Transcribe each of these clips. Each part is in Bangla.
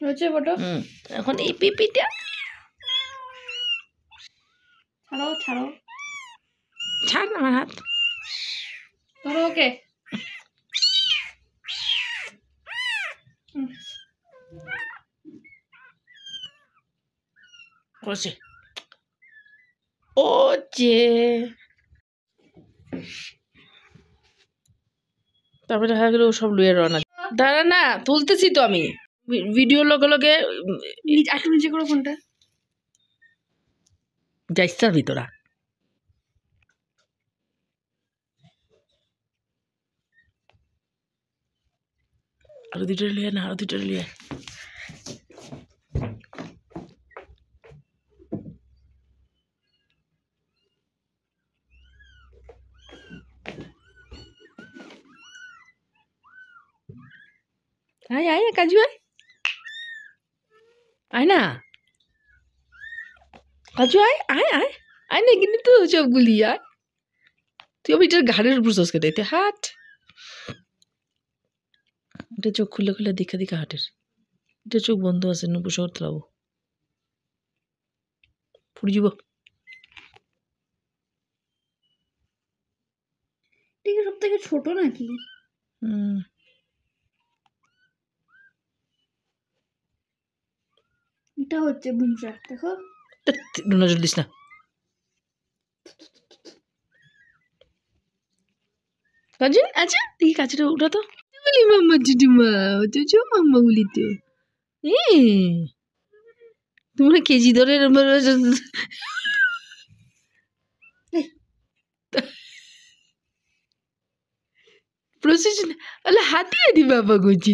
হচ্ছে ফটো। এখন এই পিপিটা ছাড়ো ছাড়ো, ছাড় না আমার হাত। ধরো ওকে। করছে ও যে তারপরে দেখা গেল সব লুয়ে রওনা। দাঁড়া না, তুলতেছি তো আমি ভিডিও লগে লগে। একটু নিচে করো ফোনটা। যাইছার ভিতরা আরো দুটো লিয়ে না, আরো দুটো লিয়ে। আয় আয় কাজু আয়, আয় না কাজু আয় আয় আয় আয় না, কিন্তু তো সবগুলি আয়। তুই আমি এটার ঘাড়ের উপর সসকে দিতে হাট। এটা চোখ খুলে খুলে দেখে দেখে হাটের, এটা চোখ বন্ধ আছে, নব্বই শহর তোলাবো পুড়ে যাব। সব থেকে ছোট নাকি? এটা হচ্ছে বুমশাক, দেখো। নজর দিস না। কাজিন আচ্ছা দেখি কাজিটা উঠা তো বলি মাম্মা জুজুমা তো মাম্মা বলি তো তোমরা কেজি ধরে প্রসেশন আলে হাতিয়ে দি বাবা গছি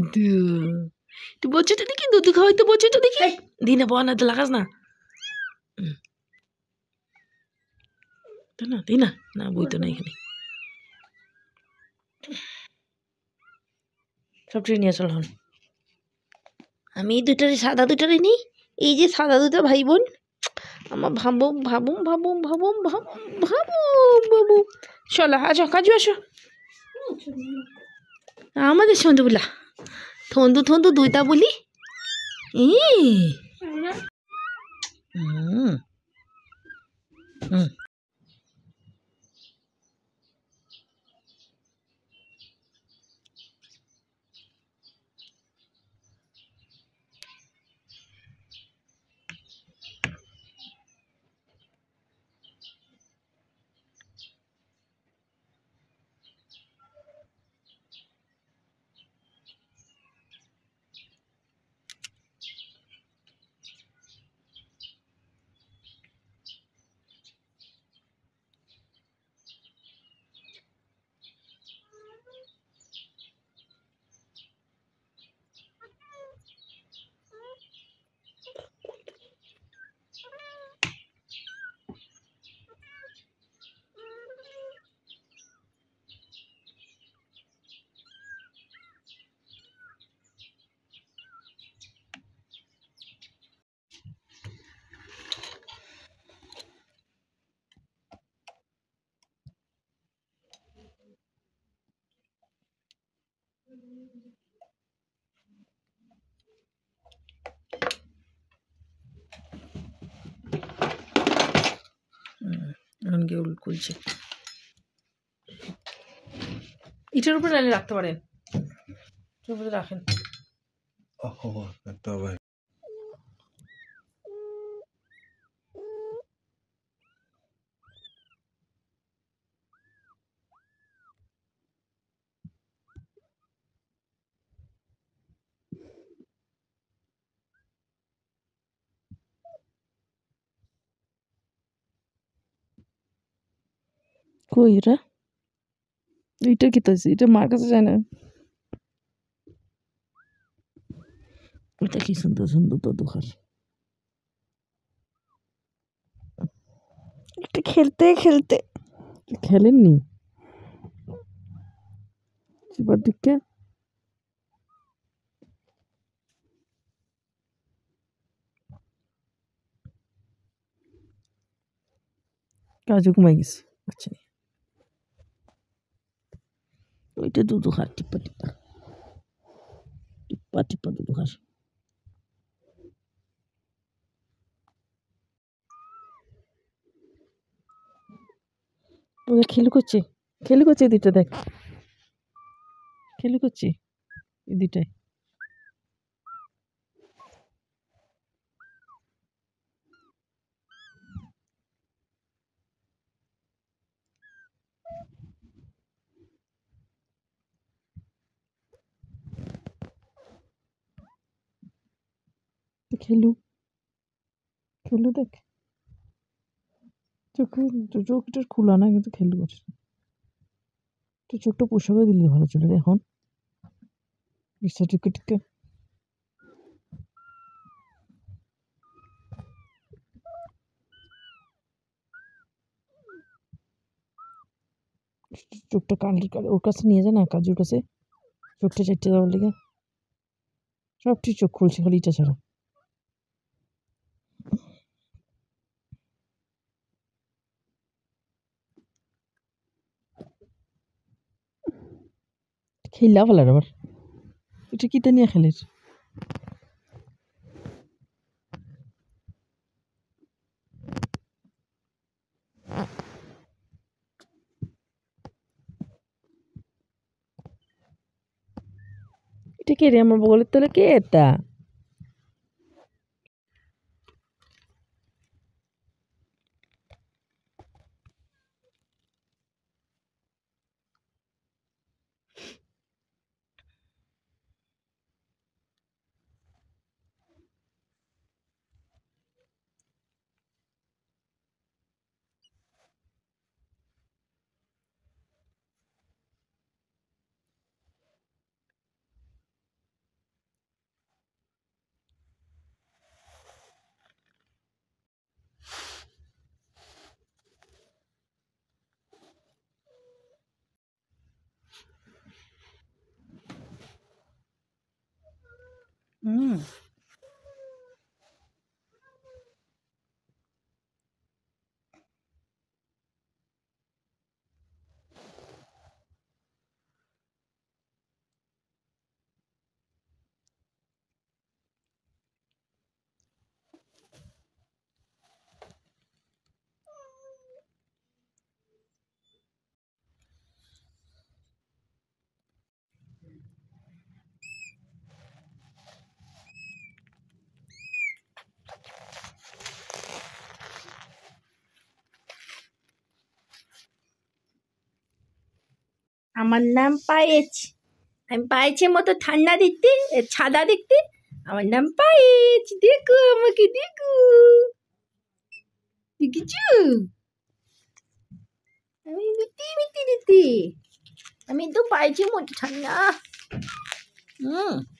তুই বলছো তো দেখি দুধ খাওয়াই তো বলছো তো দেখি দিনে বনা তো লাগাস না তো না দিই না না বই তো না এখানে সব ট্রেন নিয়ে চল হন। আমি এই দুটারে সাদা দুটারে নিই, এই যে সাদা দুটো ভাই বোন আমার ভাবুম ভাবুম ভাবুম ভাবুম ভাবুম ভাবুম বাবু চলো আসো কাজু আসো আমাদের সন্ধু বলা থন্দু থন্দু দুইটা বলি হুম হুম কেউ খুলছে ইটার উপরে নালে রাখতে পারেন, ইটার উপরে রাখেন। কই এটা এইটা কি তাইছে, এটা মার কাছে যায় না। এটা কি সুন্দর সুন্দর তো দোকান, এটা খেলতে খেলতে খেলেননি এবার দিকে কাজু কমাই গেছে আচ্ছা ওইটা দুধ খা টিপ্পা টিপ্পা টিপ্পা টিপ্পা দুধ খাস। ওরা খেলু করছে এই দুইটা দেখ, খেলু করছে এই দুইটাই। খেলু খেলু দেখ, চোখটা খোলা না কিন্তু খেলু করছে। তো চোখটা পোষা করে দিলে ভালো ছিল রে এখন সার্টিফিকেটকে। চোখটা ওর কাছে নিয়ে যা না, কাজুর কাছে চোখটা চারটে দেওয়ার লেগে। সব ঠিক চোখ খুলছে, খালি ইটা ছাড়া। খেলা ফেলার আবার এটা কিতা নিয়ে খেলেছ? এটা কে রে আমার বগলের তলে, কে এটা? হুম আমার নাম পায়েচ, আমি পায়েচের মতো ঠান্ডা দেখতে, ছাদা দেখতে। আমার নাম পায়েচ, দেখো আমাকে, দেখো, দেখেছো? আমি মিটি মিটি দিতে, আমি তো পায়েচের মতো ঠান্ডা।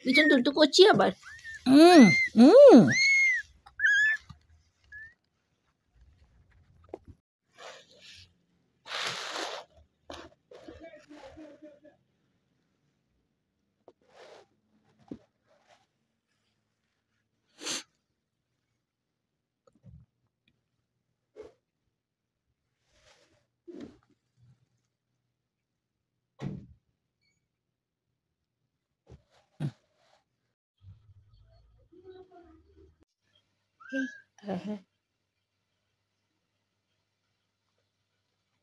পিছন তুলতে করছি আবার। হুম হুম হ্যাঁ,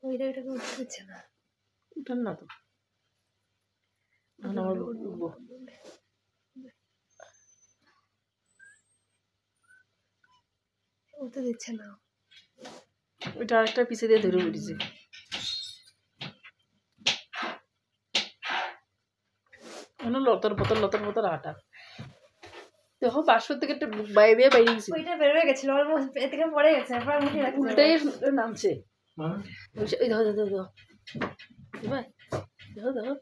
ওইটাকে উঠতে দিচ্ছে না। উঠান না তো, আবার উঠবো। উঠতে দিচ্ছে না। ওইটা আরেকটা পিছে দিয়ে ধরে উঠেছে। লতর পতর আটা দেখো, বাসর থেকে একটা বাইরে বাইরে গেছে। ওইটা বেরোয় গেছিল, অলমোস্ট এ থেকে পড়ে গেছে, এরপর মুখে রাখছে। উল্টাই নামছে। ওই দেখো দেখো দেখো, ভাই দেখো দেখো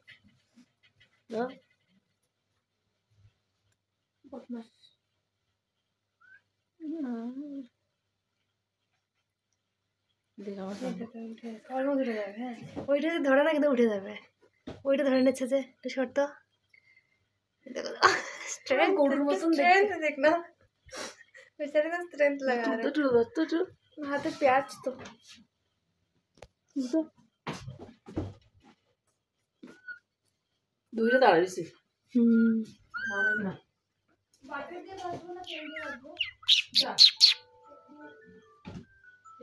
দেখো। অলমোস্ট উঠে যাবে। হ্যাঁ, ওইটা ধরে না কিন্তু উঠে যাবে। ওইটা ধরে নিচ্ছে যে একটু শর্ত। স্ট্রেংথ, গরুর মতন স্ট্রেংথ দেখ না, বেচারে না স্ট্রেংথ লাগা রে। হাতে পেঁয়াজ তো দুইটা দাঁড়াইছি। না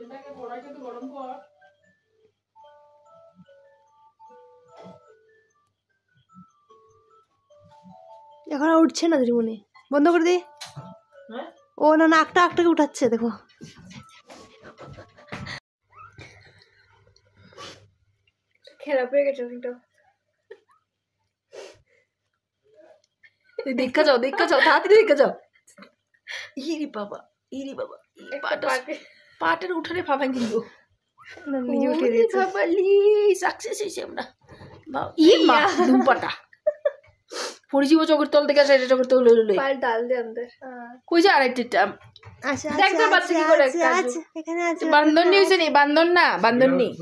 এটাকে কড়াইটাকে গরম কর। এখন আর উঠছে না দিদিমণি, বন্ধ করে দি। ও না না, আটটাকে উঠাচ্ছে দেখো। খেলা পেয়ে গেছে কিন্তু। দেখা যাও তাড়াতাড়ি দেখা যাও। ইরি বাবা পাটের উঠানে পাবেন কিন্তু সাকসেস হয়েছে আমরা। দুপাটা পরিজীব চোখের তল থেকে আসে, চোখের তল ডাল দিয়ে আনতে কই যা আরেকটা দেখতে পাচ্ছি কি করে। বান্দর নিয়েছে নি, বান্দর না বান্দর নেই।